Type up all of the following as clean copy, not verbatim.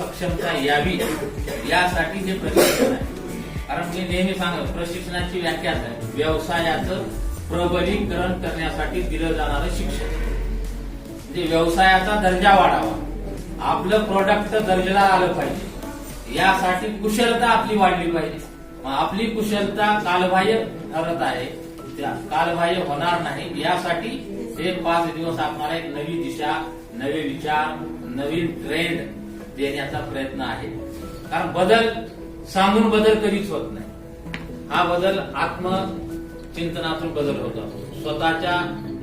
सक्षमता यावी यासाठी हे प्रशिक्षण आहे. कारण मी नेहमी सांगतो प्रशिक्षणाची व्याख्या आहे व्यवसायाचं प्रबलीकरण करण्यासाठी दिलं जाणारं शिक्षण. म्हणजे व्यवसायाचा दर्जा वाढावा, आपलं प्रोडक्ट दर्जेदार आलं पाहिजे, यासाठी कुशलता आपली वाढली पाहिजे. आपली कुशलता कालबाह्य ठरत आहे, त्या कालबाह्य होणार नाही यासाठी हे 5 दिवस आपल्याला एक नवी दिशा, नवे विचार, नवीन ट्रेंड देण्याचा प्रयत्न आहे. कारण बदल सांगून बदल कधीच होत नाही. हा बदल आत्मचिंतनातून बदल होता, स्वतःच्या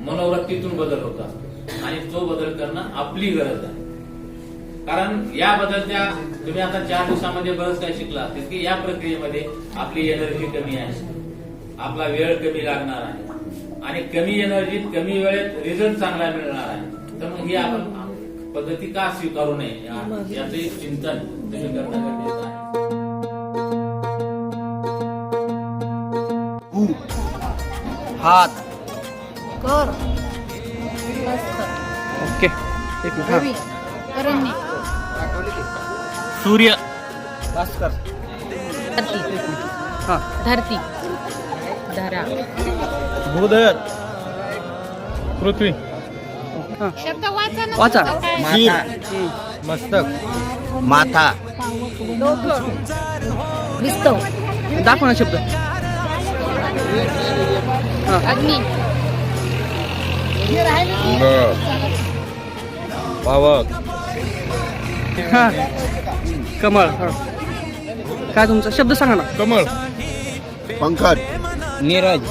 मनोवृत्तीतून बदल होता आणि तो बदल करणं आपली गरज आहे. कारण या बदलत्या तुम्ही आता 4 दिवसामध्ये बरंच काही शिकला असेल की या प्रक्रियेमध्ये आपली एनर्जी कमी आहे, आपला वेळ कमी लागणार आहे आणि कमी एनर्जीत कमी वेळेत रिझल्ट चांगला मिळणार आहे. तर मग ही आपण पद्धती का स्वीकारू नये याचं एक चिंतन तुम्ही करणं गरजेचं आहे. हात कर ओके. एक मिनिट. करण्य सूर्य भास्कर. हा. धरती धरा भूदर पृथ्वी. शब्द वाचा ना. वाचा. माथा मस्तक माथा. विस्तव दाखव ना शब्द. हा. अग्नी पावक. हा. कमळ. हा. काय तुमचा शब्द सांगा ना. कमळ. पंकज. नीरज.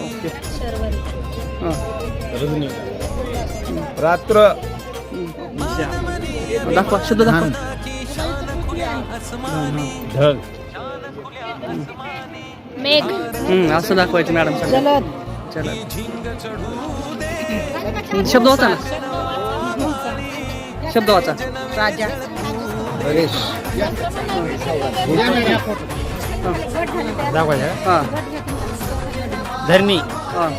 ओके. हा. रजनी. रात्र. दाखवा शब्द दाखवा. ढग. मेघ असं दाखवायचं मॅडम. जलद चला शब्द वाचा ना. शब्द वाचा. राजा हरेश. दाखवायचं. हा. धरणी. हा.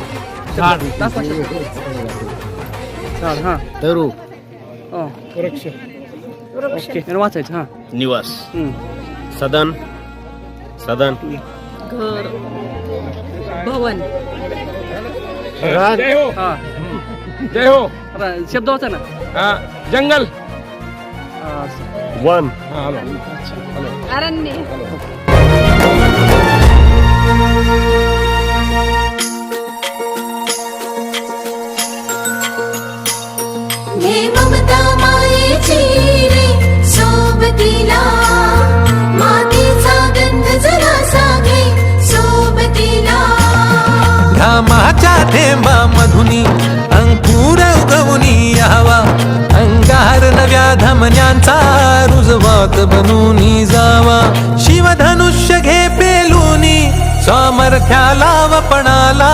शब्द दाखवा शब्द. झाड. हा. तरू. हो. वृक्ष. ओके आणि वाचायचं. हा. निवास. हम्म. सदन. सदन. घर भवन जय हो. हा. जय हो. शब्द वाचा ना. जंगल. हा. वन. अरण्य हे ममता मायेची रे सोबतीला मातीचा गंध जरासा घे सोबतीला घामाच्या थेंबा मधुनी अंकुर उगवूनी यावा अंगार नव्या धमन्यांचा रुजवात बनूनी जावा शिवधनुष्य घे पेलूनी सामर्थ्याला वपणाला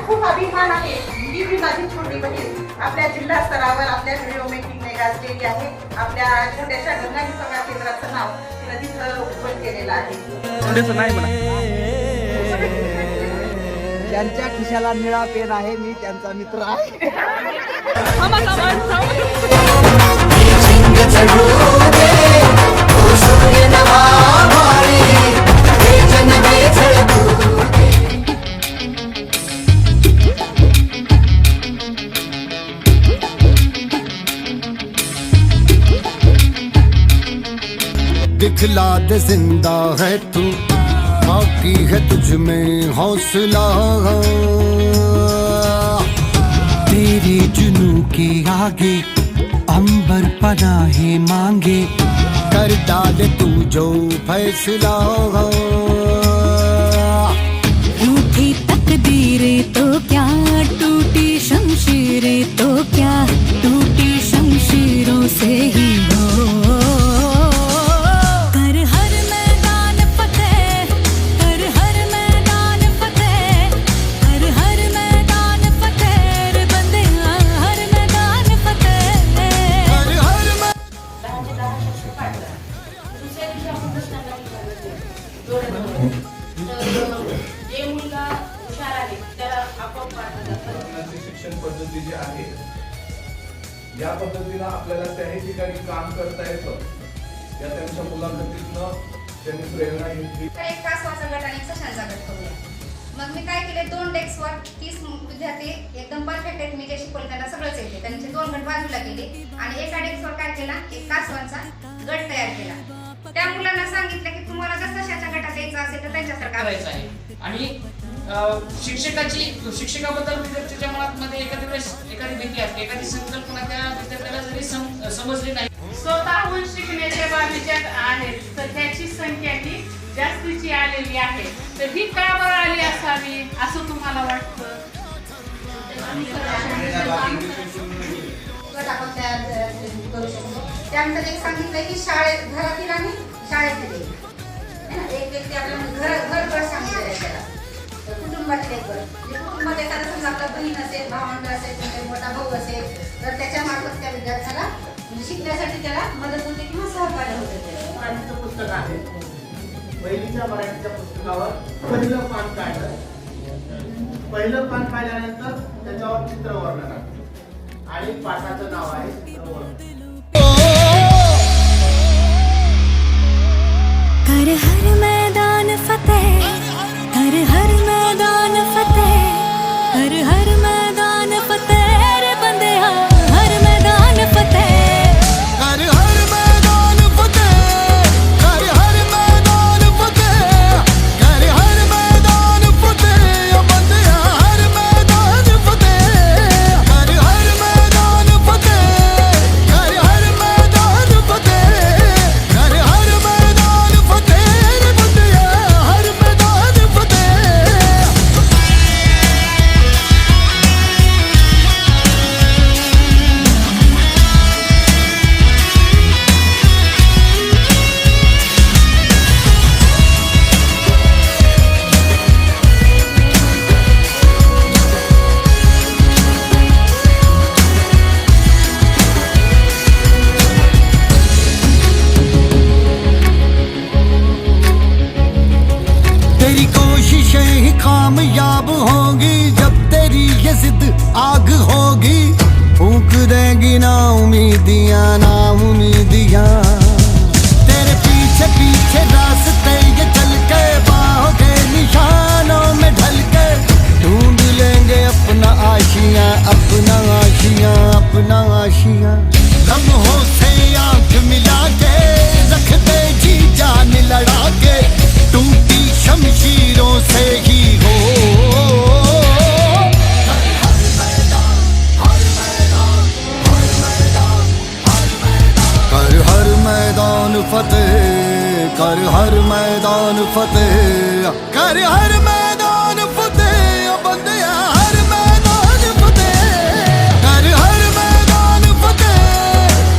खूप अभिमान आहे की मी माझी छोटी बहीण आपल्या जिल्हा स्तरावर आपल्या व्हिडिओ मेकिंगने गाजलेली आहे. आपल्या छोट्याशा गंगाजी सभा केंद्राचं नाव तिनं तिथं ओपन केलेलं आहे. नाही म्हणा. ज्यांच्या खिशाला निळा पेन आहे मी त्यांचा मित्र आहे. दिखला दे जिंदा है तू बाकी है तुझ में हौसला तेरे जुनू के आगे अंबर पनाहे मांगे कर डाले तू जो फैसला रूठी तकदीरें तो क्या टूटी शमशीरें तो क्या टूटी शमशीरों से ही हो कर हर मैदान फतेह कर हर मैदान फतेह कर हर मैदान फतेह रे बंदे हर संस्कृती जी आहे या पद्धतीनं आपल्याला त्याही ठिकाणी काम करता येतं या त्यांच्या मुलाखतीतनं त्यांनी प्रेरणा घेतली. एक कासवाचा गट आणि एक सशांचा गट करूया. मग मी काय केले 2 डेस्कवर 30 विद्यार्थी एकदम परफेक्ट आहेत. मी जे शिकवले त्यांना सगळंच येते. त्यांचे 2 गट बाजूला केले आणि एका डेस्कवर काय केला एक कासवांचा गट तयार केला. त्या मुलांना सांगितलं की तुम्हाला जर सशाच्या गटात यायचं असेल तर त्यांच्यासारखं करायचं आहे. आणि शिक्षकाबद्दल विद्यार्थ्याच्या मनात एखादी भीती असते, एखादी संकल्पना त्या विद्यार्थ्याला जरी समजली नाही. स्वतःहून शिकण्याच्या बाबीच्या आहेत तर त्याची संख्या ही जास्तीची आलेली आहे. तर ही का बरं आली असावी असं तुम्हाला वाटतं? आपण तयार करू शकतो. त्यानंतर एक सांगितलं की घरातील आणि शाळेतील एक व्यक्ती आपल्याला घर सांगितलं आहे त्याला. कुटुंबातील एक गट कुटुंबात एखादा समजा आपला बहीण असेल, भावंड असेल, कोणता मोठा भाऊ असेल तर त्याच्या मार्फत त्या विद्यार्थ्याला शिकण्यासाठी त्याला मदत होते किंवा सहकार्य होते. मराठीचं पुस्तक आहे. पहिलीच्या मराठीच्या पुस्तकावर पहिलं पान काढलं. पहिलं पान काढल्यानंतर त्याच्यावर चित्रवर्णन आहे आणि पाठाचं नाव आहे चित्रवर्णन. कर हर मैदान फतेह, कर हर मैदान फतेह, कर हर मैदान फतेह रे बंदेया, हर मैदान फतेह. कर हर मैदान फतेह, कर हर मैदान फतेह, कर हर मैदान फतेह बंदिया, हर मैदान फतेह. कर हर मैदान फतेह, कर हर मैदान फतेह, कर हर मैदान फतेह रे बंदिया, हर मैदान फतेह. तेरी कोशिशें ही कामयाब होंगी जब तेरी ये जिद आग होगी. फूंक देंगी ना उम्मीदियां, ना उम्मीदियां. तेरे पीछे पीछे रास्ते ये चल के बाहों के निशानों में ढल के ढूंढ लेंगे अपना आशियां, अपना आशियां, अपना आशियां. लम्हों से आंख मिला के रख दे जी जान लड़ा के, टूटी शमशीरों से ही हो. कर हर मैदान फतेह, कर हर मैदान फतेह, कर हर मैदान फतेह बंदिया, हर मैदान फतेह. कर हर मैदान फतेह,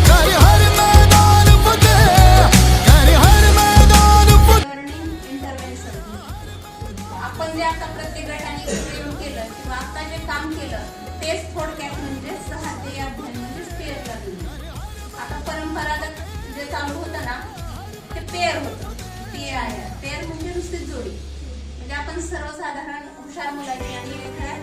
कर हर मैदान फतेह, कर हर मैदान फतेह. आपण जे आता प्रत्येक गटाने एकत्र केलं किंवा आता जे काम केलं तेच थोडक्यात म्हणजे 6 ते अध्ययन म्हणजे पेअर लर्निंग. आता परंपरागत जे चालू होतं ना ते पेअर होतं. पेअर म्हणजे नुसतीच जोडी. म्हणजे आपण सर्वसाधारण हुशार मुलाची आणि एखाद्या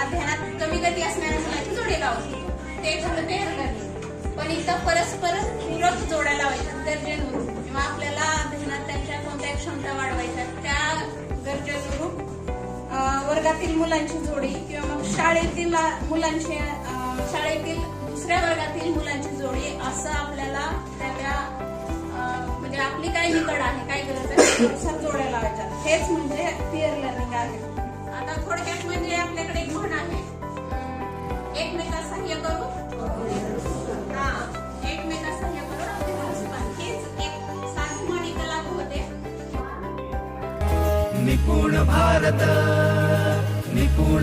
अध्ययनात कमी गती असणाऱ्या मुलाची जोडी लावत होतो. ते झालं पेअर लर्निंग. पण इथं परस्पर पूरक जोड्या लावायच्या गरजेनुरूप किंवा आपल्याला अध्ययनात त्यांच्या कोणत्या क्षमता वाढवायच्या त्या गरजेनुरूप वर्गातील मुलांची जोडी किंवा मग शाळेतील मुलांची शाळेतील दुसऱ्या वर्गातील मुलांची जोडी असं आपल्याला त्या म्हणजे आपली काय निकड आहे, काय गरज आहे त्यानुसार जोड्या लावायच्या. हेच म्हणजे पेअर लर्निंग आहे. आता थोडक्यात म्हणजे आपल्याकडे एक म्हण आहे, एकमेकास सहाय्य करू, एकमेकास सहाय्य करू. हेच एक साधी म्हण इथं लागू होते. निपुण भारत, निपुण